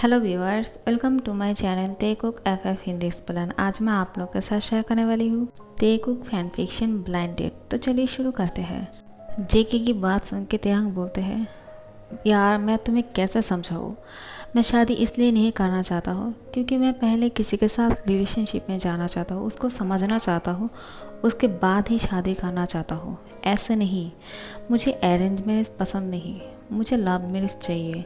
Hello viewers, welcome to my channel Taekook F Hindi explain. आज मैं आप लोग के साथ शेयर करने वाली हूँ Taekook fan fiction blind date. तो चलिए शुरू करते हैं। जेके की बात सुन के तेयांग बोलते हैं, यार मैं तुम्हें कैसे समझाऊँ। मैं शादी इसलिए नहीं करना चाहता हूँ क्योंकि मैं पहले किसी के साथ रिलेशनशिप में जाना चाहता हूँ, उसको समझना चाहता हूँ, उसके बाद ही शादी करना चाहता हूँ। ऐसे नहीं, मुझे अरेंज मैरिज पसंद नहीं, मुझे लव मैरिज चाहिए।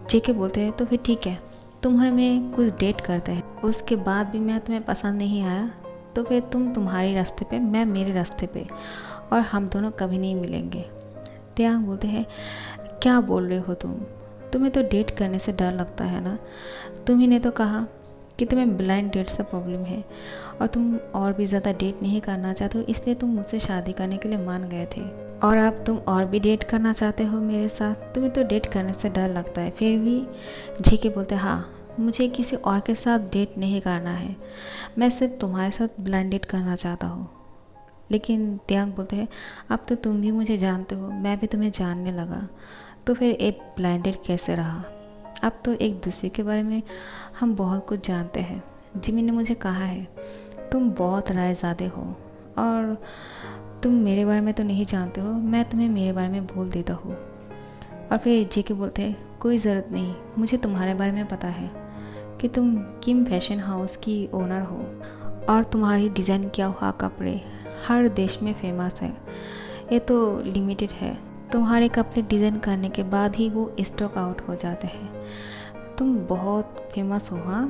जेके बोलते हैं तो फिर ठीक है, तुम्हारे में कुछ डेट करते हैं, उसके बाद भी मैं तुम्हें पसंद नहीं आया तो फिर तुम तुम्हारे रास्ते पे, मैं मेरे रास्ते पे, और हम दोनों कभी नहीं मिलेंगे। तेयांग बोलते हैं, क्या बोल रहे हो तुम्हें तो डेट करने से डर लगता है ना। तुम्ही ने तो कहा कि तुम्हें ब्लाइंड डेट से प्रॉब्लम है और तुम और भी ज़्यादा डेट नहीं करना चाहते हो, इसलिए तुम मुझसे शादी करने के लिए मान गए थे और अब तुम और भी डेट करना चाहते हो मेरे साथ। तुम्हें तो डेट करने से डर लगता है। फिर भी जेके बोलते हैं, हाँ मुझे किसी और के साथ डेट नहीं करना है, मैं सिर्फ तुम्हारे साथ ब्लाइंड डेट करना चाहता हूँ। लेकिन तेयांग बोलते हैं, अब तो तुम भी मुझे जानते हो, मैं भी तुम्हें जानने लगा, तो फिर एक ब्लाइंड डेट कैसे रहा। अब तो एक दूसरे के बारे में हम बहुत कुछ जानते हैं। जिमी ने मुझे कहा है तुम बहुत रायज़ादे हो और तुम मेरे बारे में तो नहीं जानते हो, मैं तुम्हें मेरे बारे में बोल देता हूँ। और फिर जेके बोलते हैं, कोई ज़रूरत नहीं, मुझे तुम्हारे बारे में पता है कि तुम किम फैशन हाउस की ओनर हो और तुम्हारी डिज़ाइन किया हुआ कपड़े हर देश में फेमस है। ये तो लिमिटेड है, तुम्हारे कपड़े डिज़ाइन करने के बाद ही वो स्टॉक आउट हो जाते हैं। तुम बहुत फेमस हो। हाँ,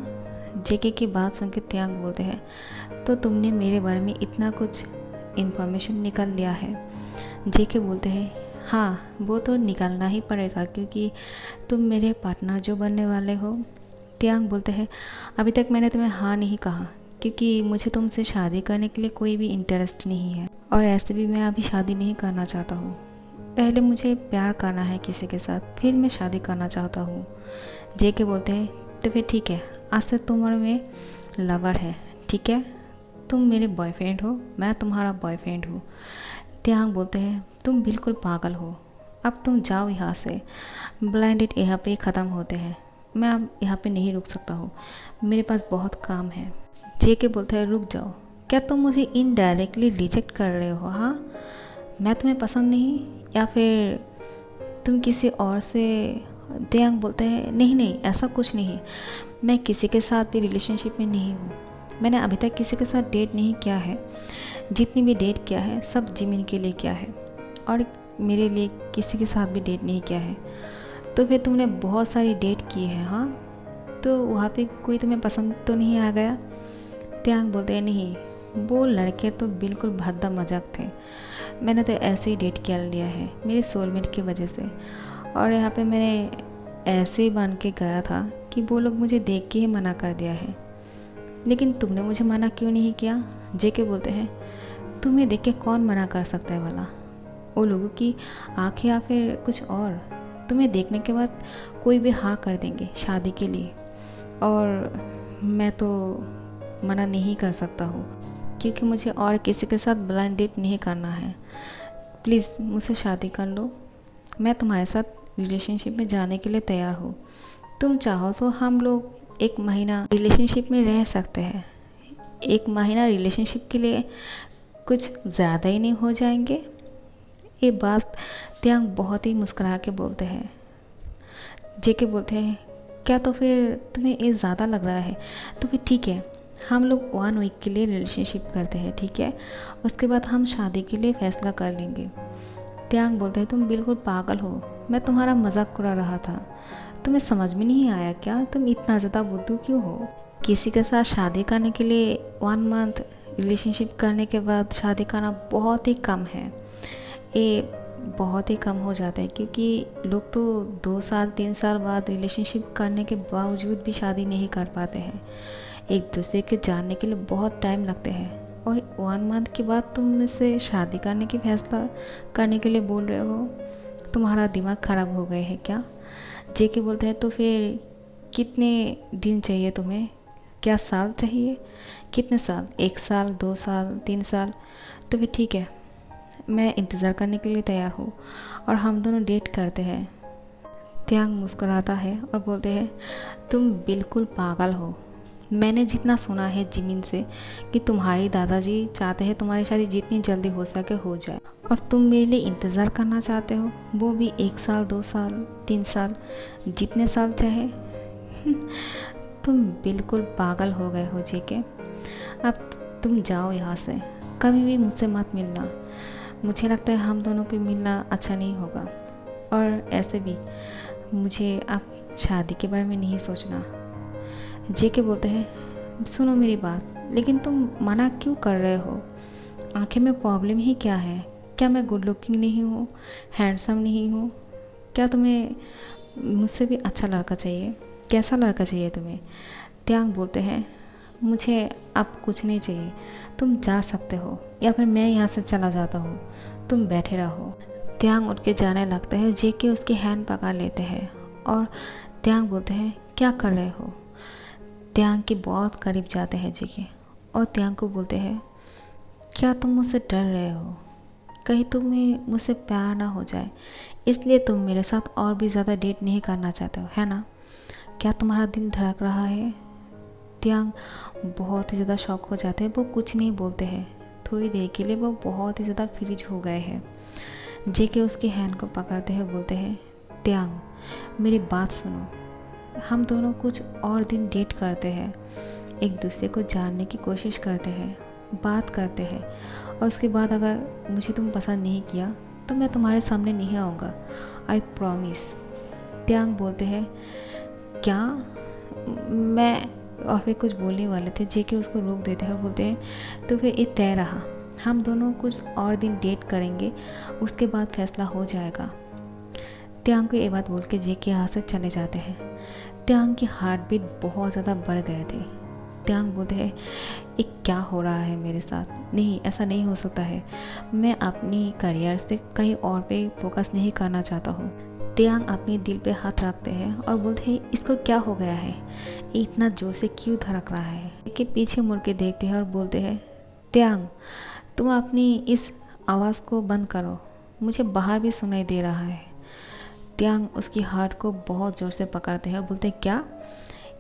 जेके की बात सुन के तेयांग बोलते हैं, तो तुमने मेरे बारे में इतना कुछ इन्फॉर्मेशन निकाल लिया है। जेके बोलते हैं, हाँ वो तो निकालना ही पड़ेगा क्योंकि तुम मेरे पार्टनर जो बनने वाले हो। तेयांग बोलते हैं, अभी तक मैंने तुम्हें हाँ नहीं कहा क्योंकि मुझे तुमसे शादी करने के लिए कोई भी इंटरेस्ट नहीं है और ऐसे भी मैं अभी शादी नहीं करना चाहता हूँ। पहले मुझे प्यार करना है किसी के साथ, फिर मैं शादी करना चाहता हूँ। जेके बोलते हैं, तो फिर ठीक है, आज से तुम और मैं लवर है, ठीक है। तुम मेरे बॉयफ्रेंड हो, मैं तुम्हारा बॉयफ्रेंड हूँ। तेयांग बोलते हैं, तुम बिल्कुल पागल हो, अब तुम जाओ यहाँ से, ब्लाइंड डेट यहाँ पे ख़त्म होते हैं, मैं अब यहाँ पे नहीं रुक सकता हूँ, मेरे पास बहुत काम है। जेके बोलते हैं, रुक जाओ, क्या तुम मुझे इनडायरेक्टली रिजेक्ट कर रहे हो। हाँ, मैं तुम्हें पसंद नहीं या फिर तुम किसी और से। तेयांग बोलते हैं, नहीं नहीं, ऐसा कुछ नहीं, मैं किसी के साथ भी रिलेशनशिप में नहीं हूँ, मैंने अभी तक किसी के साथ डेट नहीं किया है, जितनी भी डेट किया है सब जिमिन के लिए किया है और मेरे लिए किसी के साथ भी डेट नहीं किया है। तो फिर तुमने बहुत सारी डेट की है, हाँ, तो वहाँ पे कोई तुम्हें पसंद तो नहीं आ गया। तेयांग बोलते हैं, नहीं, वो लड़के तो बिल्कुल भद्दा मजाक थे, मैंने तो ऐसे ही डेट किया लिया है मेरे सोलमेट की वजह से, और यहाँ पे मैंने ऐसे ही बन के गया था कि वो लोग मुझे देख के ही मना कर दिया है। लेकिन तुमने मुझे मना क्यों नहीं किया। जेके बोलते हैं, तुम्हें देख के कौन मना कर सकता है भला, वो लोगों की आंखें या फिर कुछ और। तुम्हें देखने के बाद कोई भी हाँ कर देंगे शादी के लिए और मैं तो मना नहीं कर सकता हूँ क्योंकि मुझे और किसी के साथ ब्लाइंड डेट नहीं करना है। प्लीज़ मुझसे शादी कर लो, मैं तुम्हारे साथ रिलेशनशिप में जाने के लिए तैयार हूँ। तुम चाहो तो हम लोग 1 महीना रिलेशनशिप में रह सकते हैं। 1 महीना रिलेशनशिप के लिए कुछ ज़्यादा ही नहीं हो जाएंगे। ये बात तेयांग बहुत ही मुस्कुरा के बोलते हैं। जेके बोलते हैं, क्या तो फिर तुम्हें ये ज़्यादा लग रहा है, तो फिर ठीक है, हम लोग 1 वीक के लिए रिलेशनशिप करते हैं, ठीक है, उसके बाद हम शादी के लिए फ़ैसला कर लेंगे। तेयांग बोलते हैं, तुम बिल्कुल पागल हो, मैं तुम्हारा मजाक उड़ा रहा था, तुम्हें समझ में नहीं आया क्या, तुम इतना ज़्यादा बुद्धू क्यों हो। किसी के साथ शादी करने के लिए 1 मंथ रिलेशनशिप करने के बाद शादी करना बहुत ही कम है, ये बहुत ही कम हो जाता है क्योंकि लोग तो 2 साल 3 साल बाद रिलेशनशिप करने के बावजूद भी शादी नहीं कर पाते हैं। एक दूसरे के जानने के लिए बहुत टाइम लगते हैं और 1 मंथ के बाद तुम मुझसे शादी करने की फैसला करने के लिए बोल रहे हो, तुम्हारा दिमाग ख़राब हो गए है क्या। जेके बोलते हैं, तो फिर कितने दिन चाहिए तुम्हें, क्या साल चाहिए, कितने साल, 1 साल 2 साल 3 साल। तो फिर ठीक है, मैं इंतज़ार करने के लिए तैयार हूँ और हम दोनों डेट करते हैं। त्यांग मुस्कुराता है और बोलते हैं तुम बिल्कुल पागल हो। मैंने जितना सुना है जिमिन से कि तुम्हारी दादाजी चाहते हैं तुम्हारी शादी जितनी जल्दी हो सके हो जाए, और तुम मेरे लिए इंतज़ार करना चाहते हो, वो भी 1 साल 2 साल 3 साल, जितने साल चाहे। तुम बिल्कुल पागल हो गए हो जेके। अब तुम जाओ यहाँ से, कभी भी मुझसे मत मिलना। मुझे लगता है हम दोनों को मिलना अच्छा नहीं होगा, और ऐसे भी मुझे अब शादी के बारे में नहीं सोचना। जेके बोलते हैं सुनो मेरी बात, लेकिन तुम मना क्यों कर रहे हो? आखिर में प्रॉब्लम ही क्या है? क्या मैं गुड लुकिंग नहीं हूँ, हैंडसम नहीं हूँ? क्या तुम्हें मुझसे भी अच्छा लड़का चाहिए? कैसा लड़का चाहिए तुम्हें? त्यांग बोलते हैं मुझे अब कुछ नहीं चाहिए, तुम जा सकते हो, या फिर मैं यहाँ से चला जाता हूँ, तुम बैठे रहो। त्यांग उठ के जाने लगते हैं। जेके उसकी हैंड पकड़ लेते हैं और त्यांग बोलते हैं क्या कर रहे हो? त्यांग के बहुत करीब जाते हैं जेके और त्यांग को बोलते हैं क्या तुम मुझसे डर रहे हो? कहीं तुम्हें मुझसे प्यार ना हो जाए, इसलिए तुम मेरे साथ और भी ज़्यादा डेट नहीं करना चाहते हो, है ना? क्या तुम्हारा दिल धड़क रहा है? त्यांग बहुत ही ज़्यादा शॉक हो जाते हैं, वो कुछ नहीं बोलते हैं। थोड़ी देर के लिए वो बहुत ही ज़्यादा फ्रीज हो गए हैं। जेके उसकी हैंड को पकड़ते हैं, बोलते हैं त्यांग मेरी बात सुनो, हम दोनों कुछ और दिन डेट करते हैं, एक दूसरे को जानने की कोशिश करते हैं, बात करते हैं, और उसके बाद अगर मुझे तुम पसंद नहीं किया तो मैं तुम्हारे सामने नहीं आऊँगा, आई प्रॉमिस। त्यांग बोलते हैं क्या? मैं और फिर कुछ बोलने वाले थे, जेके उसको रोक देते हैं और बोलते हैं तो फिर ये तय रहा, हम दोनों कुछ और दिन डेट करेंगे, उसके बाद फैसला हो जाएगा। त्यांग को ये बात बोल के जेके यहाँ से चले जाते हैं। त्यांग की हार्ट बीट बहुत ज़्यादा बढ़ गए थे। त्यांग बोलते हैं ये क्या हो रहा है मेरे साथ? नहीं, ऐसा नहीं हो सकता है, मैं अपनी करियर से कहीं और पे फोकस नहीं करना चाहता हूँ। त्यांग अपने दिल पे हाथ रखते हैं और बोलते हैं इसको क्या हो गया है, ये इतना ज़ोर से क्यों धड़क रहा है? कि पीछे मुड़ के देखते हैं और बोलते हैं त्यांग तुम अपनी इस आवाज़ को बंद करो, मुझे बाहर भी सुनाई दे रहा है। त्यांग उसकी हार्ट को बहुत ज़ोर से पकड़ते हैं और बोलते हैं क्या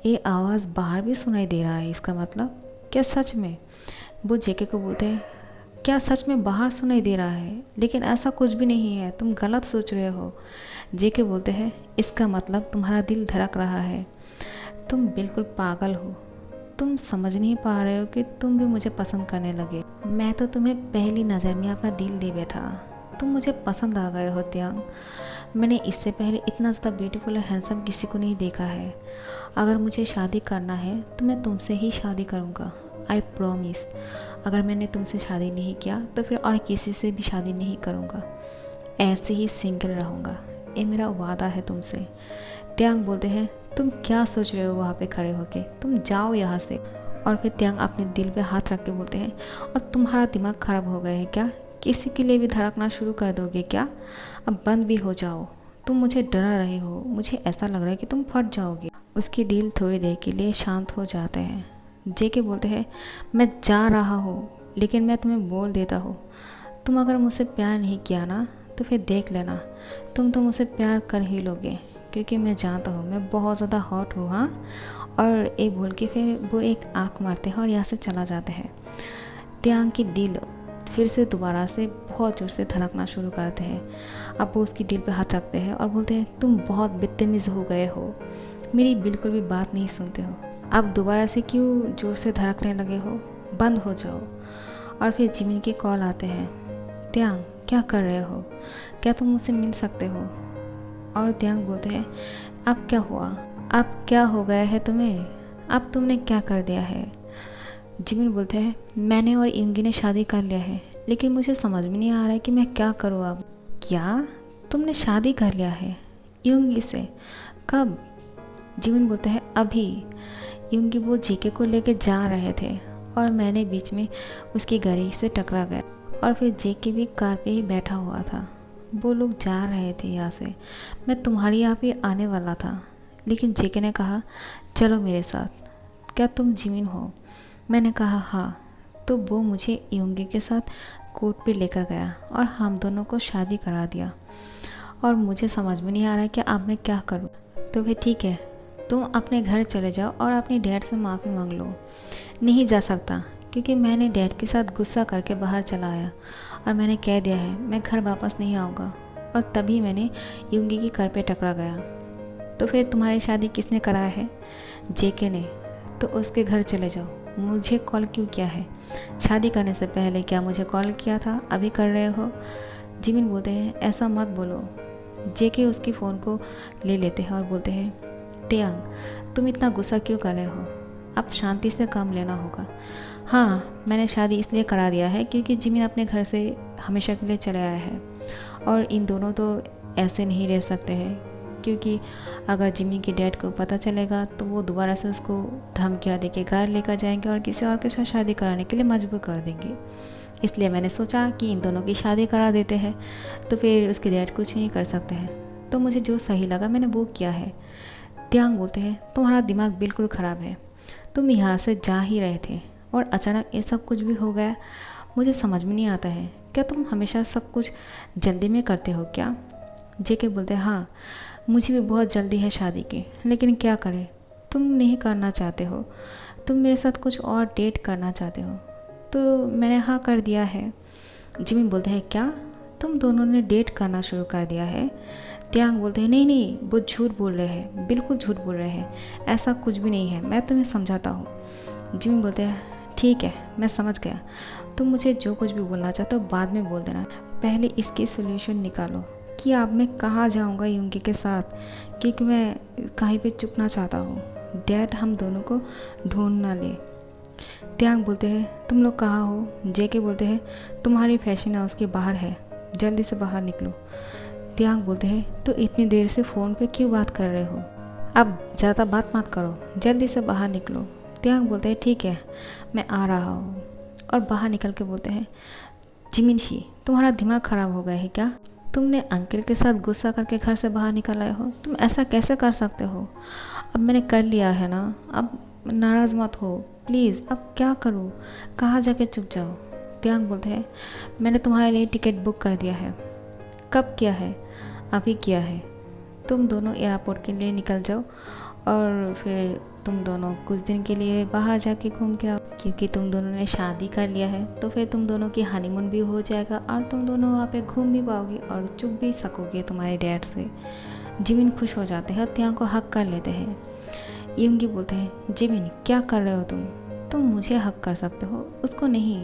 ये आवाज़ बाहर भी सुनाई दे रहा है? इसका मतलब क्या सच में? वो जेके को बोलते हैं क्या सच में बाहर सुनाई दे रहा है? लेकिन ऐसा कुछ भी नहीं है, तुम गलत सोच रहे हो। जेके बोलते हैं इसका मतलब तुम्हारा दिल धड़क रहा है, तुम बिल्कुल पागल हो, तुम समझ नहीं पा रहे हो कि तुम भी मुझे पसंद करने लगे। मैं तो तुम्हें पहली नज़र में अपना दिल दे बैठा, तुम मुझे पसंद आ गए हो त्यांग। मैंने इससे पहले इतना ज़्यादा ब्यूटीफुल और हैंडसम किसी को नहीं देखा है। अगर मुझे शादी करना है तो मैं तुमसे ही शादी करूँगा, आई प्रॉमिस। अगर मैंने तुमसे शादी नहीं किया तो फिर और किसी से भी शादी नहीं करूँगा, ऐसे ही सिंगल रहूँगा, ये मेरा वादा है तुमसे। त्यांग बोलते हैं तुम क्या सोच रहे हो वहाँ पे खड़े होके, तुम जाओ यहाँ से। और फिर त्यांग अपने दिल पे हाथ रख के बोलते हैं और तुम्हारा दिमाग ख़राब हो गया है क्या? किसी के लिए भी धड़कना शुरू कर दोगे क्या? अब बंद भी हो जाओ, तुम मुझे डरा रहे हो, मुझे ऐसा लग रहा है कि तुम फट जाओगे। उसकी दिल थोड़ी देर के लिए शांत हो जाते हैं। जेके बोलते हैं मैं जा रहा हूँ, लेकिन मैं तुम्हें बोल देता हूँ, तुम अगर मुझसे प्यार नहीं किया ना तो फिर देख लेना, तुम तो मुझसे प्यार कर ही लोगे, क्योंकि मैं जानता हूँ मैं बहुत ज़्यादा हॉट हूँ। हाँ, और ये बोल के फिर वो एक आँख मारते हैं और यहाँ से चला जाते हैं। त्यांग की दिल फिर से दोबारा से बहुत ज़ोर से धड़कना शुरू करते हैं। अब वो उसकी दिल पे हाथ रखते हैं और बोलते हैं तुम बहुत बदतमीज़ हो गए हो, मेरी बिल्कुल भी बात नहीं सुनते हो, अब दोबारा से क्यों ज़ोर से धड़कने लगे हो, बंद हो जाओ। और फिर जिमिन के कॉल आते हैं। त्यांग क्या कर रहे हो, क्या तुम मुझसे मिल सकते हो? और त्यांग बोलते हैं अब क्या हुआ, अब क्या हो गया है तुम्हें, अब तुमने क्या कर दिया है? जिमिन बोलते हैं मैंने और युंगी ने शादी कर लिया है, लेकिन मुझे समझ में नहीं आ रहा है कि मैं क्या करूँ अब। क्या तुमने शादी कर लिया है युंगी से? कब? जिमिन बोलते हैं अभी। युंगी वो जेके को लेके जा रहे थे और मैंने बीच में उसकी गाड़ी से टकरा गया, और फिर जेके भी कार पे ही बैठा हुआ था। वो लोग जा रहे थे यहाँ से, मैं तुम्हारे यहाँ पे आने वाला था, लेकिन जेके ने कहा चलो मेरे साथ, क्या तुम जिमिन हो? मैंने कहा हाँ। तो वो मुझे युंगी के साथ कोर्ट पे लेकर गया और हम दोनों को शादी करा दिया। और मुझे समझ में नहीं आ रहा है कि अब मैं क्या करूँ। तो फिर ठीक है, तुम अपने घर चले जाओ और अपनी डैड से माफ़ी मांग लो। नहीं जा सकता, क्योंकि मैंने डैड के साथ गुस्सा करके बाहर चला आया और मैंने कह दिया है मैं घर वापस नहीं आऊँगा। और तभी मैंने यूंगी की कर पे टकरा गया। तो फिर तुम्हारी शादी किसने कराया है? जेके ने। तो उसके घर चले जाओ। मुझे कॉल क्यों किया है? शादी करने से पहले क्या मुझे कॉल किया था? अभी कर रहे हो? जिमिन बोलते हैं ऐसा मत बोलो। जेके उसकी फ़ोन को ले लेते हैं और बोलते हैं तेयांग तुम इतना गुस्सा क्यों कर रहे हो? अब शांति से काम लेना होगा। हाँ, मैंने शादी इसलिए करा दिया है क्योंकि जिमिन अपने घर से हमेशा के लिए चले आया है और इन दोनों तो ऐसे नहीं रह सकते हैं, क्योंकि अगर जिमिन के डैड को पता चलेगा तो वो दोबारा से उसको धमकियाँ देके घर लेकर जाएंगे और किसी और के साथ शादी कराने के लिए मजबूर कर देंगे। इसलिए मैंने सोचा कि इन दोनों की शादी करा देते हैं, तो फिर उसके डैड कुछ नहीं कर सकते हैं। तो मुझे जो सही लगा मैंने वो किया है। त्यांग बोलते हैं तुम्हारा दिमाग बिल्कुल ख़राब है। तुम यहाँ से जा ही रहे थे और अचानक ये सब कुछ भी हो गया। मुझे समझ में नहीं आता है, क्या तुम हमेशा सब कुछ जल्दी में करते हो क्या? जेके बोलते हैं हाँ, मुझे भी बहुत जल्दी है शादी की, लेकिन क्या करें, तुम नहीं करना चाहते हो, तुम मेरे साथ कुछ और डेट करना चाहते हो, तो मैंने हाँ कर दिया है। जिमिन बोलते हैं क्या तुम दोनों ने डेट करना शुरू कर दिया है? त्यांग बोलते हैं नहीं नहीं, वो झूठ बोल रहे हैं, बिल्कुल झूठ बोल रहे हैं, ऐसा कुछ भी नहीं है, मैं तुम्हें समझाता हूँ। जिमिन बोलते हैं ठीक है, मैं समझ गया, तुम मुझे जो कुछ भी बोलना चाहते हो बाद में बोल देना, पहले इसकी सोल्यूशन निकालो कि अब मैं कहाँ जाऊँगा यूंगी के साथ, क्योंकि मैं कहीं पे चुपना चाहता हूँ, डैड हम दोनों को ढूंढ ना ले। त्यांग बोलते हैं तुम लोग कहाँ हो? जेके बोलते हैं तुम्हारी फैशन हाउस के बाहर है, जल्दी से बाहर निकलो। त्यांग बोलते हैं तो इतनी देर से फ़ोन पे क्यों बात कर रहे हो? अब ज़्यादा बात मत करो, जल्दी से बाहर निकलो। त्यांग बोलते हैं ठीक है, मैं आ रहा हूँ। और बाहर निकल के बोलते हैं जिमिनशी तुम्हारा दिमाग ख़राब हो गया है क्या? तुमने अंकल के साथ गुस्सा करके घर से बाहर निकल आए हो, तुम ऐसा कैसे कर सकते हो? अब मैंने कर लिया है ना, अब नाराज़ मत हो प्लीज़, अब क्या करूँ, कहाँ जाके चुप जाओ। त्यांग बोलते हैं मैंने तुम्हारे लिए टिकट बुक कर दिया है। कब किया है? अभी किया है। तुम दोनों एयरपोर्ट के लिए निकल जाओ और फिर तुम दोनों कुछ दिन के लिए बाहर जाके घूम के आओ, क्योंकि तुम दोनों ने शादी कर लिया है तो फिर तुम दोनों की हनीमून भी हो जाएगा और तुम दोनों वहाँ पे घूम भी पाओगे और चुप भी सकोगे तुम्हारे डैड से। जिमिन खुश हो जाते हैं और त्यांग को हक कर लेते हैं। यूंगी बोलते हैं जिमिन क्या कर रहे हो तुम मुझे हक कर सकते हो, उसको नहीं।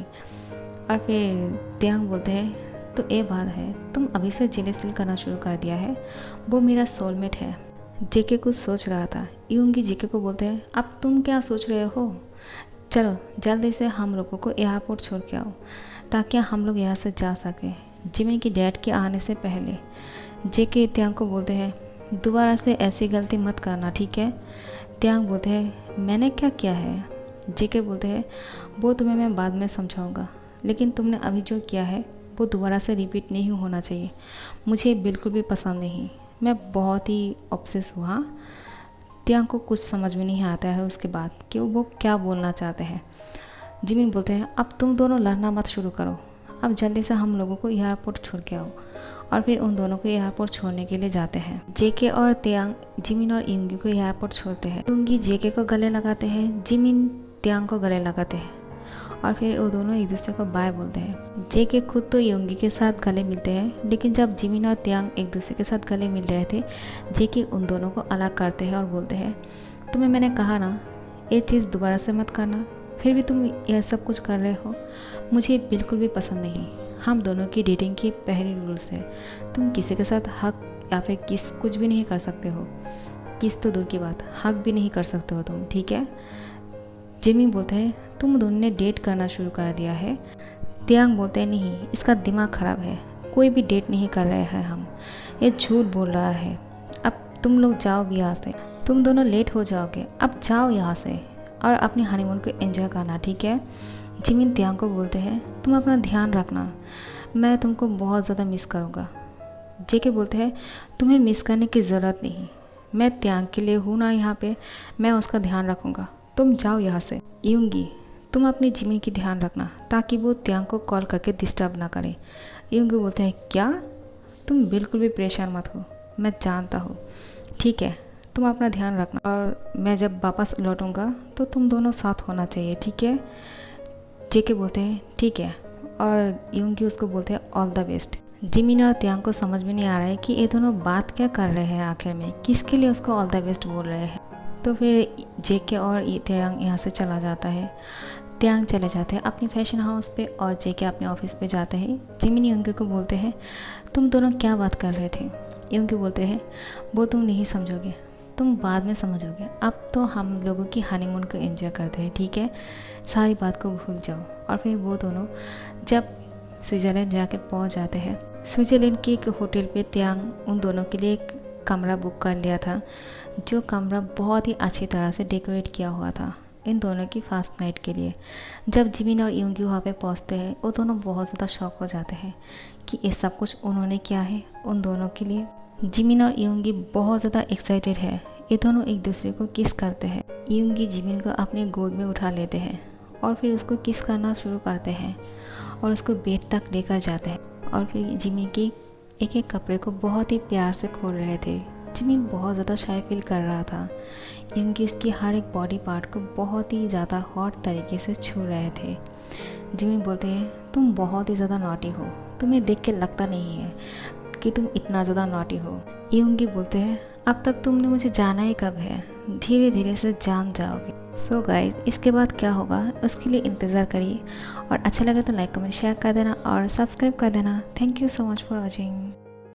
और फिर त्यांग बोलते हैं तो ये बात है, तुम अभी से जेलस फील करना शुरू कर दिया है, वो मेरा सोलमेट है। जेके कुछ सोच रहा था। यूंगी जेके को बोलते हैं अब तुम क्या सोच रहे हो? चलो जल्दी से हम लोगों को एयरपोर्ट छोड़ के आओ ताकि हम लोग यहाँ से जा सकें जिमिन की डैड के आने से पहले। जेके त्यांग को बोलते हैं दोबारा से ऐसी गलती मत करना, ठीक है? त्यांग बोलते हैं मैंने क्या किया है? जेके बोलते हैं वो तुम्हें मैं बाद में समझाऊंगा, लेकिन तुमने अभी जो किया है वो दोबारा से रिपीट नहीं होना चाहिए, मुझे बिल्कुल भी पसंद नहीं, मैं बहुत ही ऑब्सेस हुआ। त्यांग को कुछ समझ में नहीं आता है उसके बाद कि वो क्या बोलना चाहते हैं। जिमिन बोलते हैं अब तुम दोनों लड़ना मत शुरू करो, अब जल्दी से हम लोगों को एयरपोर्ट छोड़ के आओ। और फिर उन दोनों को एयरपोर्ट छोड़ने के लिए जाते हैं। जेके और त्यांग जिमिन और यूंगी को एयरपोर्ट छोड़ते हैं। यूंगी जेके को गले लगाते हैं, जिमिन त्यांग को गले लगाते हैं और फिर वो दोनों एक दूसरे को बाय बोलते हैं। जेके खुद तो यूंगी के साथ गले मिलते हैं, लेकिन जब जिमिन और त्यांग एक दूसरे के साथ गले मिल रहे थे जेके उन दोनों को अलग करते हैं और बोलते हैं तुम्हें मैंने कहा ना ये चीज़ दोबारा से मत करना, फिर भी तुम यह सब कुछ कर रहे हो, मुझे बिल्कुल भी पसंद नहीं। हम दोनों की डेटिंग की पहली रूल्स है, तुम किसी के साथ हक या फिर किस कुछ भी नहीं कर सकते हो, किस तो दूर की बात हक भी नहीं कर सकते हो तुम, ठीक है? जिमिन बोलते हैं तुम दोनों ने डेट करना शुरू कर दिया है। त्यांग बोलते हैं नहीं, इसका दिमाग ख़राब है, कोई भी डेट नहीं कर रहे हैं हम, ये झूठ बोल रहा है। अब तुम लोग जाओ भी यहाँ से, तुम दोनों लेट हो जाओगे, अब जाओ यहाँ से और अपनी हनीमून को एंजॉय करना, ठीक है? जिमिन त्यांग को बोलते हैं तुम अपना ध्यान रखना, मैं तुमको बहुत ज़्यादा मिस करूँगा। जेके बोलते हैं तुम्हें मिस करने की ज़रूरत नहीं, मैं त्यांग के लिए हूँ ना यहाँ पे, मैं उसका ध्यान रखूँगा, तुम जाओ यहाँ से। यूंगी तुम अपनी जिमिन की ध्यान रखना ताकि वो त्यांग को कॉल करके डिस्टर्ब ना करे। यूंगी बोलते हैं क्या तुम बिल्कुल भी परेशान मत हो, मैं जानता हूँ। ठीक है, तुम अपना ध्यान रखना और मैं जब वापस लौटूंगा तो तुम दोनों साथ होना चाहिए, ठीक है। जेके बोलते हैं ठीक है, और यूंगी उसको बोलते हैं ऑल द बेस्ट। जिमिन और त्यांग को समझ में नहीं आ रहा है कि ये दोनों बात क्या कर रहे हैं, आखिर में किसके लिए उसको ऑल द बेस्ट बोल रहे हैं। तो फिर जेके और त्यांग यहाँ से चला जाता है। त्यांग चले जाते हैं अपनी फैशन हाउस पे और जेके अपने ऑफिस पे जाते हैं। जिमिन यूंगी को बोलते हैं तुम दोनों क्या बात कर रहे थे। यूंगी बोलते हैं वो तुम नहीं समझोगे, तुम बाद में समझोगे, अब तो हम लोगों की हनीमून को एंजॉय करते हैं, ठीक है, सारी बात को भूल जाओ। और फिर वो दोनों जब स्विट्ज़रलैंड जाके पहुंच जाते हैं, स्विट्ज़रलैंड के एक होटल पे त्यांग उन दोनों के लिए एक कमरा बुक कर लिया था, जो कमरा बहुत ही अच्छी तरह से डेकोरेट किया हुआ था इन दोनों की फर्स्ट नाइट के लिए। जब जिमिन और यूंगी वहाँ पे पहुँचते हैं, वो दोनों बहुत ज़्यादा शॉक हो जाते हैं कि ये सब कुछ उन्होंने किया है उन दोनों के लिए। जिमिन और यूंगी बहुत ज़्यादा एक्साइटेड है, ये दोनों एक दूसरे को किस करते हैं। यूंगी जिमिन को अपने गोद में उठा लेते हैं और फिर उसको किस करना शुरू करते हैं और उसको बेड तक लेकर जाते हैं। और फिर जिमिन की एक एक कपड़े को बहुत ही प्यार से खोल रहे थे। जिमिन बहुत ज़्यादा शाय फील कर रहा था। यूंगी इसकी हर एक बॉडी पार्ट को बहुत ही ज़्यादा हॉट तरीके से छू रहे थे। जिमिन बोलते हैं तुम बहुत ही ज़्यादा नॉटी हो, तुम्हें देख के लगता नहीं है कि तुम इतना ज़्यादा नॉटी हो। यूंगी बोलते हैं अब तक तुमने मुझे जाना ही कब है, धीरे धीरे से जान जाओगे। सो गाइस, इसके बाद क्या होगा उसके लिए इंतज़ार करिए, और अच्छा लगे तो लाइक कमेंट शेयर कर देना और सब्सक्राइब कर देना। Thank you so much for watching.